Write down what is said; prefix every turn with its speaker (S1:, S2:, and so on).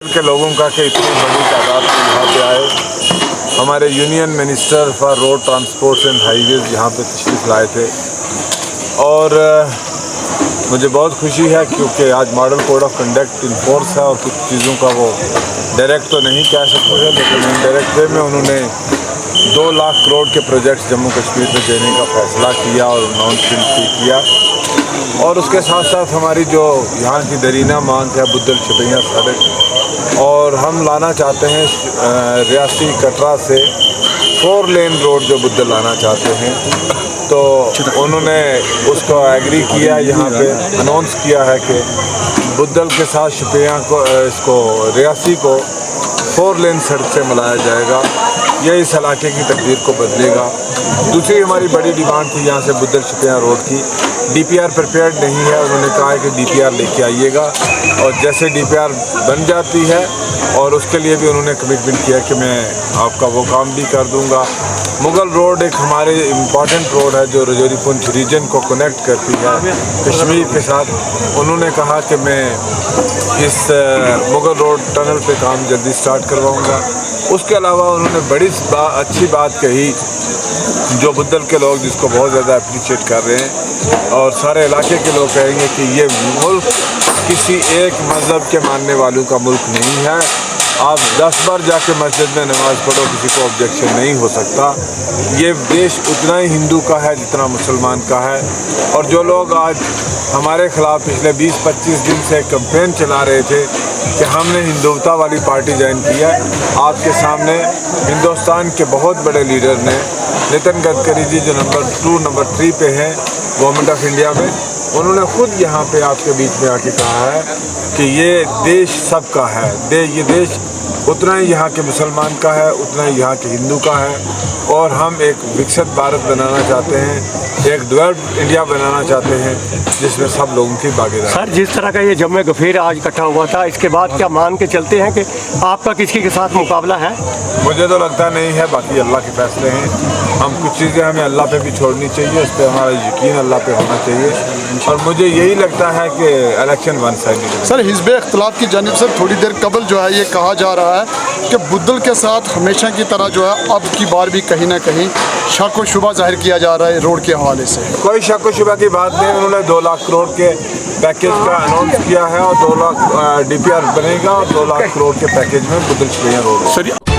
S1: के लोगों का कि इतनी बड़ी तादाद में यहाँ पे आए। हमारे union minister for road transport and highways यहाँ पे तशरीफ लाए थे और मुझे बहुत खुशी है क्योंकि आज model code of conduct in force है और कुछ चीज़ों का वो डायरेक्ट तो नहीं कह सकते हैं लेकिन इनडायरेक्ट वे में उन्होंने 2 लाख करोड़ के प्रोजेक्ट्स जम्मू कश्मीर में देने का फैसला किया और अनाउंसमेंट भी किया। और उसके साथ साथ हमारी जो यहाँ की दरीना मांग है बुद्धल छपैया सड़क, और हम लाना चाहते हैं रियासी कटरा से 4 लेन रोड जो बुद्धल लाना चाहते हैं, तो उन्होंने उसको एग्री किया। यहाँ पे अनाउंस किया है कि बुद्धल के साथ छपैया को इसको रियासी को 4 लेन सड़क से मिलाया जाएगा। ये इस इलाके की तकदीर को बदलेगा। दूसरी हमारी बड़ी डिमांड थी यहाँ से बुद्धल छपैया रोड की। DPR प्रिपेयर्ड नहीं है, उन्होंने कहा है कि DPR लेके आइएगा और जैसे DPR बन जाती है और उसके लिए भी उन्होंने कमिटमेंट किया कि मैं आपका वो काम भी कर दूंगा। मुगल रोड एक हमारे इम्पॉर्टेंट रोड है जो रजौरी पुंछ रीजन को कनेक्ट करती है कश्मीर के साथ। उन्होंने कहा कि मैं इस मुगल रोड टनल पे काम जल्दी स्टार्ट करवाऊंगा। उसके अलावा उन्होंने बड़ी अच्छी बात कही जो बुद्धल के लोग जिसको बहुत ज़्यादा अप्रिशिएट कर रहे हैं और सारे इलाके के लोग कहेंगे कि ये मुल्क किसी एक मज़हब के मानने वालों का मुल्क नहीं है। आप 10 बार जाके मस्जिद में नमाज़ पढ़ो, किसी को ऑब्जेक्शन नहीं हो सकता। ये देश उतना ही हिंदू का है जितना मुसलमान का है। और जो लोग आज हमारे ख़िलाफ़ पिछले 20-25 दिन से कैंपेन चला रहे थे कि हमने हिंदुत्व वाली पार्टी ज्वाइन की है, आपके सामने हिंदुस्तान के बहुत बड़े लीडर ने नितिन गडकरी जी जो नंबर 2 नंबर 3 पे हैं गवर्नमेंट ऑफ इंडिया में, उन्होंने खुद यहाँ पे आपके बीच में आके कहा है कि ये देश सबका है। ये देश उतना ही यहाँ के मुसलमान का है, उतना ही यहाँ के हिंदू का है। और हम एक विकसित भारत बनाना चाहते हैं, एक डेवलप्ड इंडिया बनाना चाहते हैं जिसमें सब लोगों की भागीदारी।
S2: सर, जिस तरह का ये जम्मे गफीर आज इकट्ठा हुआ था, इसके बाद क्या मान के चलते हैं कि आपका किसी के साथ मुकाबला है?
S1: मुझे तो लगता नहीं है, बाकी अल्लाह के फैसले हैं। हम कुछ चीज़ें हमें अल्लाह पे भी छोड़नी चाहिए, उस पर हमारा यकीन अल्लाह पे होना चाहिए। और मुझे यही लगता है कि इलेक्शन वन साइडेड है।
S3: सर, हिज़्ब इख्तिलाफ की जानिब से थोड़ी देर कबल जो है ये कहा जा रहा है कि बुद्धल के साथ हमेशा की तरह जो है अब की बार भी कहीं ना कहीं शक व शुबा जाहिर किया जा रहा है रोड के हवाले से।
S1: कोई शक व शुबा की बात नहीं। उन्होंने 2 लाख करोड़ के पैकेज का अनाउंस किया है और 2 लाख DPR बनेगा और 2 लाख करोड़ के पैकेज में बुद्धल छपैया रोड।